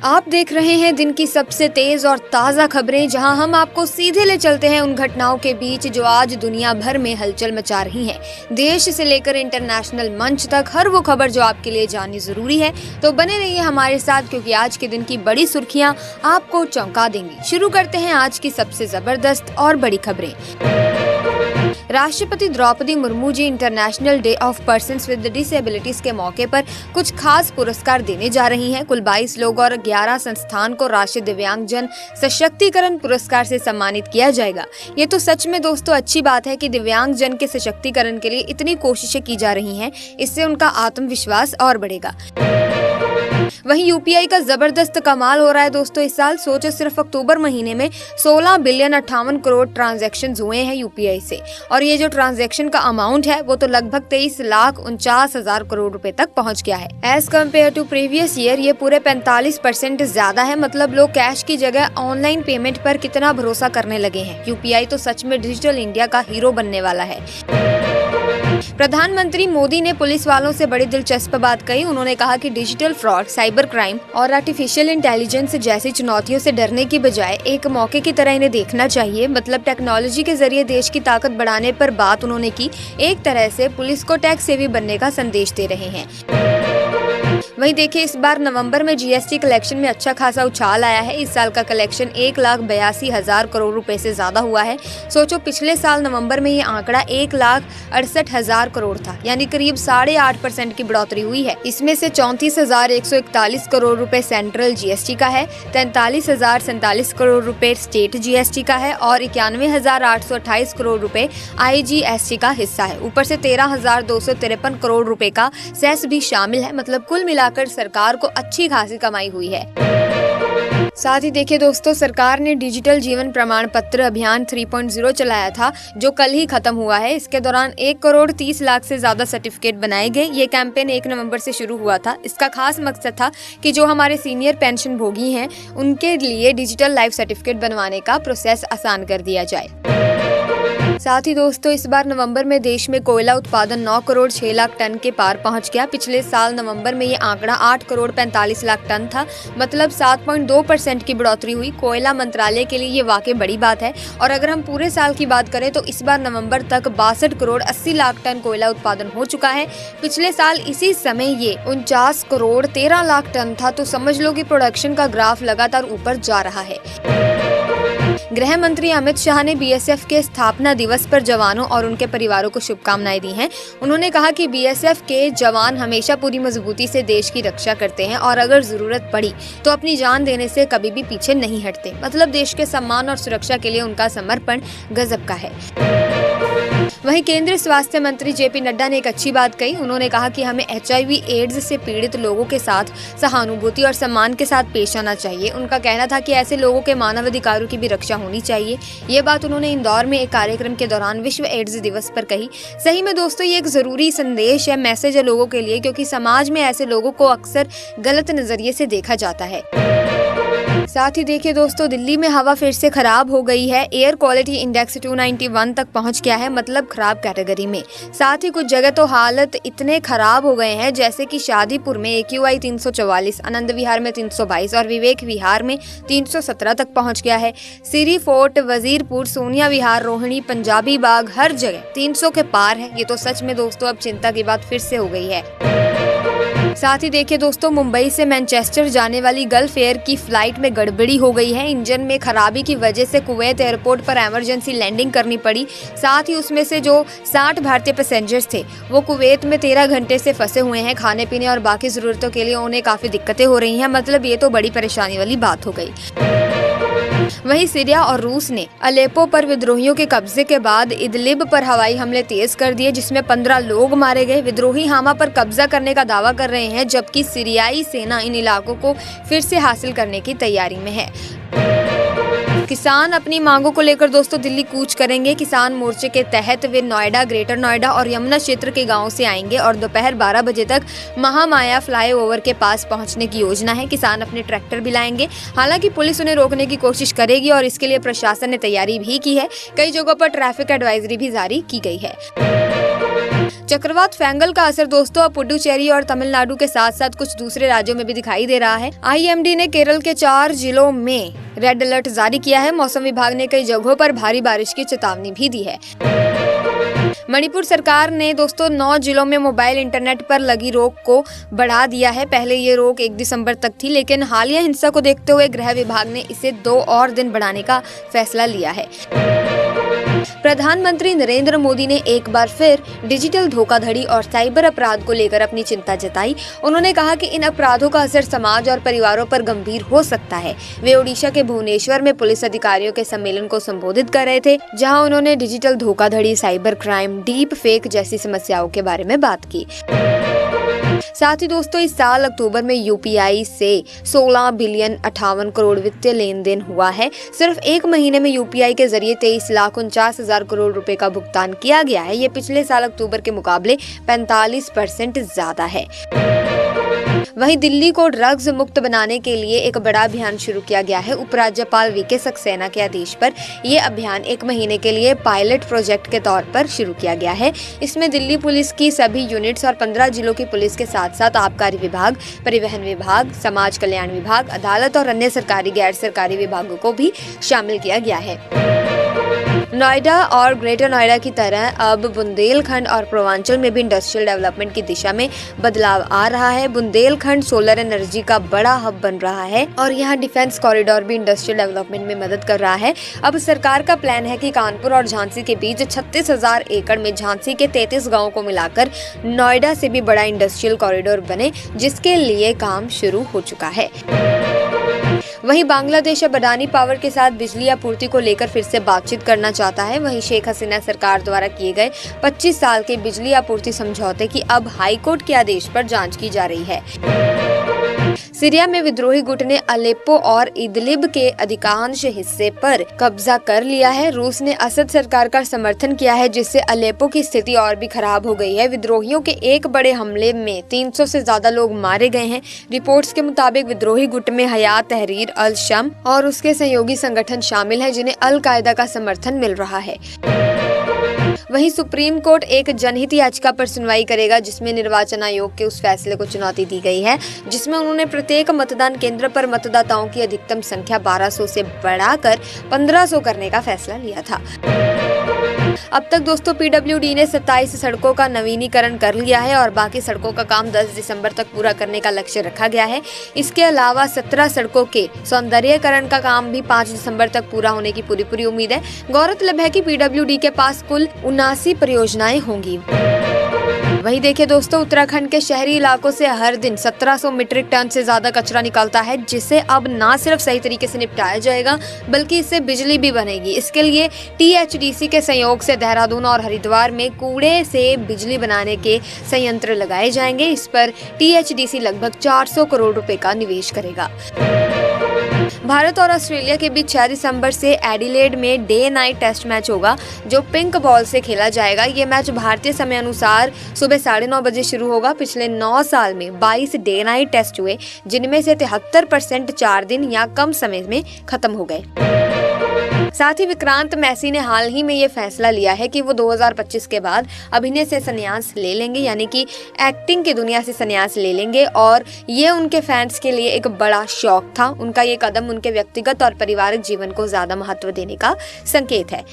आप देख रहे हैं दिन की सबसे तेज और ताज़ा खबरें, जहां हम आपको सीधे ले चलते हैं उन घटनाओं के बीच जो आज दुनिया भर में हलचल मचा रही हैं। देश से लेकर इंटरनेशनल मंच तक हर वो खबर जो आपके लिए जाननी जरूरी है। तो बने रहिए हमारे साथ, क्योंकि आज के दिन की बड़ी सुर्खियां आपको चौंका देंगी। शुरू करते हैं आज की सबसे जबरदस्त और बड़ी खबरें। राष्ट्रपति Droupadi Murmu ji international day of persons with disabilities के मौके पर कुछ खास पुरस्कार देने जा रही हैं। कुल 22 लोग और 11 संस्थान को राष्ट्रीय दिव्यांगजन सशक्तिकरण पुरस्कार से सम्मानित किया जाएगा। ये तो सच में दोस्तों अच्छी बात है कि दिव्यांगजन के सशक्तिकरण के लिए इतनी कोशिशें की जा रही हैं। इससे उनका आत्मविश्वास और बढ़ेगा। वहीं यूपीआई का जबरदस्त कमाल हो रहा है दोस्तों इस साल। सोचो, सिर्फ अक्टूबर महीने में 16 बिलियन 58 करोड़ ट्रांजैक्शन हुए हैं यूपीआई से, और ये जो ट्रांजैक्शन का अमाउंट है वो तो लगभग 23,49,000 करोड़ रुपए तक पहुंच गया है। As compare to previous year ये पूरे 45% ज्यादा है। मतलब लोग कैश की जगह ऑनलाइन पेमेंट पर कितना भरोसा करने लगे हैं। यूपीआई तो सच में डिजिटल इंडिया का हीरो बनने वाला है। प्रधानमंत्री मोदी ने पुलिस वालों से बड़ी दिलचस्प बात कही। उन्होंने कहा कि डिजिटल फ्रॉड, साइबर क्राइम और आर्टिफिशियल इंटेलिजेंस जैसी चुनौतियों से डरने की बजाय एक मौके की तरह इन्हें देखना चाहिए। मतलब टेक्नोलॉजी के जरिए देश की ताकत बढ़ाने पर बात उन्होंने की। एक तरह से पुलिस को टैक्स सेवी बनने का संदेश दे रहे हैं। वहीं देखिए, इस बार नवंबर में जीएसटी कलेक्शन में अच्छा खासा उछाल आया है। इस साल का कलेक्शन 1,82,000 करोड़ रुपए से ज्यादा हुआ है। सोचो, पिछले साल नवंबर में ये आंकड़ा 1,68,000 करोड़ था, यानी करीब 8.5% की बढ़ोतरी हुई है। इसमें से 34,141 करोड़ रुपए सेंट्रल जीएसटी का है, 43,047 करोड़ रुपए स्टेट जीएसटी का है और 91,828 करोड़ रुपए आईजीएसटी का हिस्सा है। ऊपर से 13,253 करोड़ रुपए का सेस भी शामिल है। मतलब कुल मिलाकर सरकार को अच्छी खासी कमाई हुई है। साथ ही देखिए दोस्तों, सरकार ने डिजिटल जीवन प्रमाण पत्र अभियान 3.0 चलाया था, जो कल ही खत्म हुआ है। इसके दौरान 1,30,00,000 से ज्यादा सर्टिफिकेट बनाए गए। ये कैंपेन 1 नवंबर से शुरू हुआ था। इसका खास मकसद था कि जो हमारे सीनियर पेंशन भोगी हैं उनके लिए डिजिटल लाइफ सर्टिफिकेट बनवाने का प्रोसेस आसान कर दिया जाए। साथ ही दोस्तों, इस बार नवंबर में देश में कोयला उत्पादन 9 करोड़ 6 लाख टन के पार पहुंच गया। पिछले साल नवंबर में ये आंकड़ा 8 करोड़ 45 लाख टन था। मतलब 7.2% की बढ़ोतरी हुई। कोयला मंत्रालय के लिए ये वाकई बड़ी बात है। और अगर हम पूरे साल की बात करें तो इस बार नवंबर तक 62 करोड़ 80 लाख टन कोयला उत्पादन हो चुका है। पिछले साल इसी समय ये 49 करोड़ 13 लाख टन था। तो समझ लो कि प्रोडक्शन का ग्राफ लगातार ऊपर जा रहा है। गृह मंत्री अमित शाह ने बीएसएफ के स्थापना दिवस पर जवानों और उनके परिवारों को शुभकामनाएं दी हैं। उन्होंने कहा कि बीएसएफ के जवान हमेशा पूरी मजबूती से देश की रक्षा करते हैं और अगर जरूरत पड़ी तो अपनी जान देने से कभी भी पीछे नहीं हटते। मतलब देश के सम्मान और सुरक्षा के लिए उनका समर्पण गजब का है। वहीं केंद्रीय स्वास्थ्य मंत्री जेपी नड्डा ने एक अच्छी बात कही। उन्होंने कहा कि हमें एचआईवी एड्स से पीड़ित लोगों के साथ सहानुभूति और सम्मान के साथ पेश आना चाहिए। उनका कहना था कि ऐसे लोगों के मानवाधिकारों की भी रक्षा होनी चाहिए। ये बात उन्होंने इंदौर में एक कार्यक्रम के दौरान विश्व एड्स दिवस पर कही। सही में दोस्तों, ये एक जरूरी संदेश है, मैसेज है लोगों के लिए, क्योंकि समाज में ऐसे लोगों को अक्सर गलत नजरिए से देखा जाता है। साथ ही देखिए दोस्तों, दिल्ली में हवा फिर से खराब हो गई है। एयर क्वालिटी इंडेक्स 291 तक पहुंच गया है, मतलब खराब कैटेगरी में। साथ ही कुछ जगह तो हालत इतने खराब हो गए हैं, जैसे कि शादीपुर में AQI 344, आनंद विहार में 322 और विवेक विहार में 317 तक पहुंच गया है। सिरी फोर्ट, वजीरपुर, सोनिया विहार, रोहिणी, पंजाबी बाग, हर जगह 300 के पार है। ये तो सच में दोस्तों अब चिंता की बात फिर से हो गई है। साथ ही देखिए दोस्तों, मुंबई से मैनचेस्टर जाने वाली गल्फ एयर की फ्लाइट में गड़बड़ी हो गई है। इंजन में खराबी की वजह से कुवैत एयरपोर्ट पर इमरजेंसी लैंडिंग करनी पड़ी। साथ ही उसमें से जो 60 भारतीय पैसेंजर्स थे वो कुवैत में 13 घंटे से फंसे हुए हैं। खाने पीने और बाकी जरूरतों के लिए उन्हें काफी दिक्कतें हो रही हैं। मतलब ये तो बड़ी परेशानी वाली बात हो गई। वहीं सीरिया और रूस ने अलेप्पो पर विद्रोहियों के कब्जे के बाद इदलिब पर हवाई हमले तेज कर दिए, जिसमें 15 लोग मारे गए। विद्रोही हामा पर कब्जा करने का दावा कर रहे हैं, जबकि सीरियाई सेना इन इलाकों को फिर से हासिल करने की तैयारी में है। किसान अपनी मांगों को लेकर दोस्तों दिल्ली कूच करेंगे। किसान मोर्चे के तहत वे नोएडा, ग्रेटर नोएडा और यमुना क्षेत्र के गांवों से आएंगे और दोपहर 12 बजे तक महामाया फ्लाईओवर के पास पहुंचने की योजना है। किसान अपने ट्रैक्टर भी लाएंगे। हालांकि पुलिस उन्हें रोकने की कोशिश करेगी और इसके लिए प्रशासन ने तैयारी भी की है। कई जगहों पर ट्रैफिक एडवाइजरी भी जारी की गई है। चक्रवात फेंगल का असर दोस्तों अब पुडुचेरी और तमिलनाडु के साथ साथ कुछ दूसरे राज्यों में भी दिखाई दे रहा है। आईएमडी ने केरल के 4 जिलों में रेड अलर्ट जारी किया है। मौसम विभाग ने कई जगहों पर भारी बारिश की चेतावनी भी दी है। मणिपुर सरकार ने दोस्तों 9 जिलों में मोबाइल इंटरनेट पर लगी रोक को बढ़ा दिया है। पहले ये रोक 1 दिसंबर तक थी, लेकिन हालिया हिंसा को देखते हुए गृह विभाग ने इसे 2 और दिन बढ़ाने का फैसला लिया है। प्रधानमंत्री नरेंद्र मोदी ने एक बार फिर डिजिटल धोखाधड़ी और साइबर अपराध को लेकर अपनी चिंता जताई। उन्होंने कहा कि इन अपराधों का असर समाज और परिवारों पर गंभीर हो सकता है। वे ओडिशा के भुवनेश्वर में पुलिस अधिकारियों के सम्मेलन को संबोधित कर रहे थे, जहां उन्होंने डिजिटल धोखाधड़ी, साइबर क्राइम, डीप फेक जैसी समस्याओं के बारे में बात की। साथ ही दोस्तों इस साल अक्टूबर में यूपीआई से 16 बिलियन 58 करोड़ वित्तीय लेन देन हुआ है। सिर्फ 1 महीने में यूपीआई के जरिए 23,49,000 करोड़ रुपए का भुगतान किया गया है। ये पिछले साल अक्टूबर के मुकाबले 45% ज्यादा है। वहीं दिल्ली को ड्रग्स मुक्त बनाने के लिए एक बड़ा अभियान शुरू किया गया है। उपराज्यपाल वीके सक्सेना के आदेश पर यह अभियान 1 महीने के लिए पायलट प्रोजेक्ट के तौर पर शुरू किया गया है। इसमें दिल्ली पुलिस की सभी यूनिट्स और 15 जिलों की पुलिस के साथ साथ आबकारी विभाग, परिवहन विभाग, समाज कल्याण विभाग, अदालत और अन्य सरकारी गैर सरकारी विभागों को भी शामिल किया गया है। नोएडा और ग्रेटर नोएडा की तरह अब बुंदेलखंड और पूर्वांचल में भी इंडस्ट्रियल डेवलपमेंट की दिशा में बदलाव आ रहा है। बुंदेलखंड सोलर एनर्जी का बड़ा हब बन रहा है और यहाँ डिफेंस कॉरिडोर भी इंडस्ट्रियल डेवलपमेंट में मदद कर रहा है। अब सरकार का प्लान है कि कानपुर और झांसी के बीच 36,000 एकड़ में झांसी के 33 गाँव को मिलाकर नोएडा से भी बड़ा इंडस्ट्रियल कॉरिडोर बने, जिसके लिए काम शुरू हो चुका है। वहीं बांग्लादेश अब अडानी पावर के साथ बिजली आपूर्ति को लेकर फिर से बातचीत करना चाहता है। वहीं शेख हसीना सरकार द्वारा किए गए 25 साल के बिजली आपूर्ति समझौते की अब हाईकोर्ट के आदेश पर जांच की जा रही है। सीरिया में विद्रोही गुट ने अलेप्पो और इदलिब के अधिकांश हिस्से पर कब्जा कर लिया है। रूस ने असद सरकार का समर्थन किया है, जिससे अलेप्पो की स्थिति और भी खराब हो गई है। विद्रोहियों के एक बड़े हमले में 300 से ज्यादा लोग मारे गए हैं। रिपोर्ट्स के मुताबिक विद्रोही गुट में हयात तहरीर अल शम और उसके सहयोगी संगठन शामिल है, जिन्हें अल कायदा का समर्थन मिल रहा है। वहीं सुप्रीम कोर्ट एक जनहित याचिका पर सुनवाई करेगा, जिसमें निर्वाचन आयोग के उस फैसले को चुनौती दी गई है, जिसमें उन्होंने प्रत्येक मतदान केंद्र पर मतदाताओं की अधिकतम संख्या 1200 से बढ़ाकर 1500 करने का फैसला लिया था। अब तक दोस्तों पीडब्ल्यूडी ने 27 सड़कों का नवीनीकरण कर लिया है और बाकी सड़कों का काम 10 दिसंबर तक पूरा करने का लक्ष्य रखा गया है। इसके अलावा 17 सड़कों के सौंदर्यीकरण का काम भी 5 दिसंबर तक पूरा होने की पूरी उम्मीद है। गौरतलब है कि पीडब्ल्यूडी के पास कुल 79 परियोजनाएं होंगी। वहीं देखिए दोस्तों, उत्तराखंड के शहरी इलाकों से हर दिन 1700 मीट्रिक टन से ज्यादा कचरा निकलता है, जिसे अब न सिर्फ सही तरीके से निपटाया जाएगा बल्कि इससे बिजली भी बनेगी। इसके लिए टीएचडीसी के सहयोग से देहरादून और हरिद्वार में कूड़े से बिजली बनाने के संयंत्र लगाए जाएंगे। इस पर टीएचडीसी लगभग 400 करोड़ रुपए का निवेश करेगा। भारत और ऑस्ट्रेलिया के बीच 6 दिसंबर से एडिलेड में डे नाइट टेस्ट मैच होगा, जो पिंक बॉल से खेला जाएगा। ये मैच भारतीय समय अनुसार सुबह 9:30 बजे शुरू होगा। पिछले 9 साल में 22 डे नाइट टेस्ट हुए, जिनमें से 73% 4 दिन या कम समय में खत्म हो गए। साथ ही विक्रांत मैसी ने हाल ही में ये फैसला लिया है कि वो 2025 के बाद अभिनय से संन्यास ले लेंगे, यानी कि एक्टिंग की दुनिया से संन्यास ले लेंगे, और ये उनके फैंस के लिए एक बड़ा शौक था। उनका ये कदम उनके व्यक्तिगत और पारिवारिक जीवन को ज्यादा महत्व देने का संकेत है।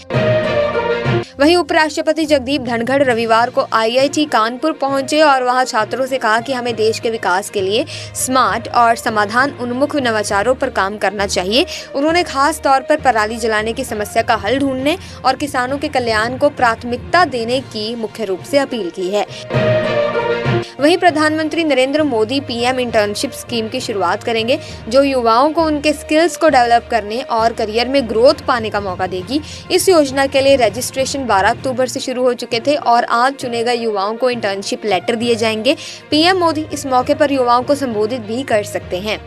वहीं उपराष्ट्रपति जगदीप धनखड़ रविवार को आईआईटी कानपुर पहुंचे और वहां छात्रों से कहा कि हमें देश के विकास के लिए स्मार्ट और समाधान उन्मुख नवाचारों पर काम करना चाहिए। उन्होंने खास तौर पर पराली जलाने की समस्या का हल ढूंढने और किसानों के कल्याण को प्राथमिकता देने की मुख्य रूप से अपील की है। वहीं प्रधानमंत्री Narendra Modi PM internship scheme की शुरुआत करेंगे, जो युवाओं को उनके स्किल्स को डेवलप करने और करियर में ग्रोथ पाने का मौका देगी। इस योजना के लिए रजिस्ट्रेशन 12 अक्टूबर से शुरू हो चुके थे और आज चुने गए युवाओं को इंटर्नशिप लेटर दिए जाएंगे। पीएम मोदी इस मौके पर युवाओं को संबोधित भी कर सकते हैं।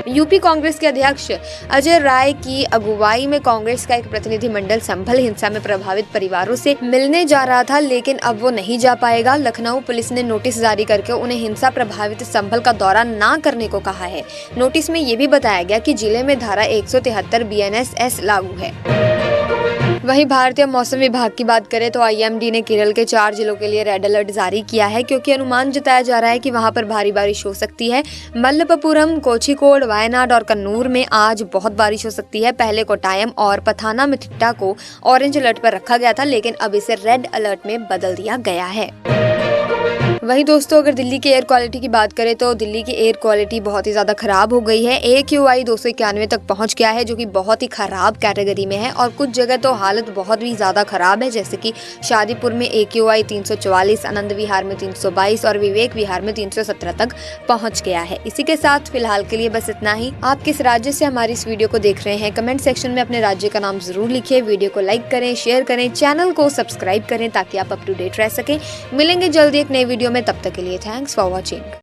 यूपी कांग्रेस के अध्यक्ष अजय राय की अगुवाई में कांग्रेस का एक प्रतिनिधिमंडल संभल हिंसा में प्रभावित परिवारों से मिलने जा रहा था, लेकिन अब वो नहीं जा पाएगा। लखनऊ पुलिस ने नोटिस जारी करके उन्हें हिंसा प्रभावित संभल का दौरा न करने को कहा है। नोटिस में ये भी बताया गया कि जिले में धारा 173 BNSS लागू है। वहीं भारतीय मौसम विभाग की बात करें तो आईएमडी ने केरल के 4 जिलों के लिए रेड अलर्ट जारी किया है, क्योंकि अनुमान जताया जा रहा है कि वहां पर भारी बारिश हो सकती है। मलप्पुरम, कोझिकोड, वायनाड और कन्नूर में आज बहुत बारिश हो सकती है। पहले कोट्टायम और पथानामथिट्टा को ऑरेंज अलर्ट पर रखा गया था, लेकिन अब इसे रेड अलर्ट में बदल दिया गया है। वहीं दोस्तों, अगर दिल्ली की एयर क्वालिटी की बात करें तो दिल्ली की एयर क्वालिटी बहुत ही ज़्यादा ख़राब हो गई है। AQI 291 तक पहुंच गया है, जो कि बहुत ही ख़राब कैटेगरी में है। और कुछ जगह तो हालत बहुत ही ज़्यादा ख़राब है, जैसे कि शादीपुर में AQI 344, आनंद विहार में 322 और विवेक विहार में 317 तक पहुँच गया है। इसी के साथ फिलहाल के लिए बस इतना ही। आप किस राज्य से हमारी इस वीडियो को देख रहे हैं, कमेंट सेक्शन में अपने राज्य का नाम ज़रूर लिखिए। वीडियो को लाइक करें, शेयर करें, चैनल को सब्सक्राइब करें ताकि आप अप टू डेट रह सकें। मिलेंगे जल्दी एक नई वीडियो में, तब तक के लिए थैंक्स फॉर वॉचिंग।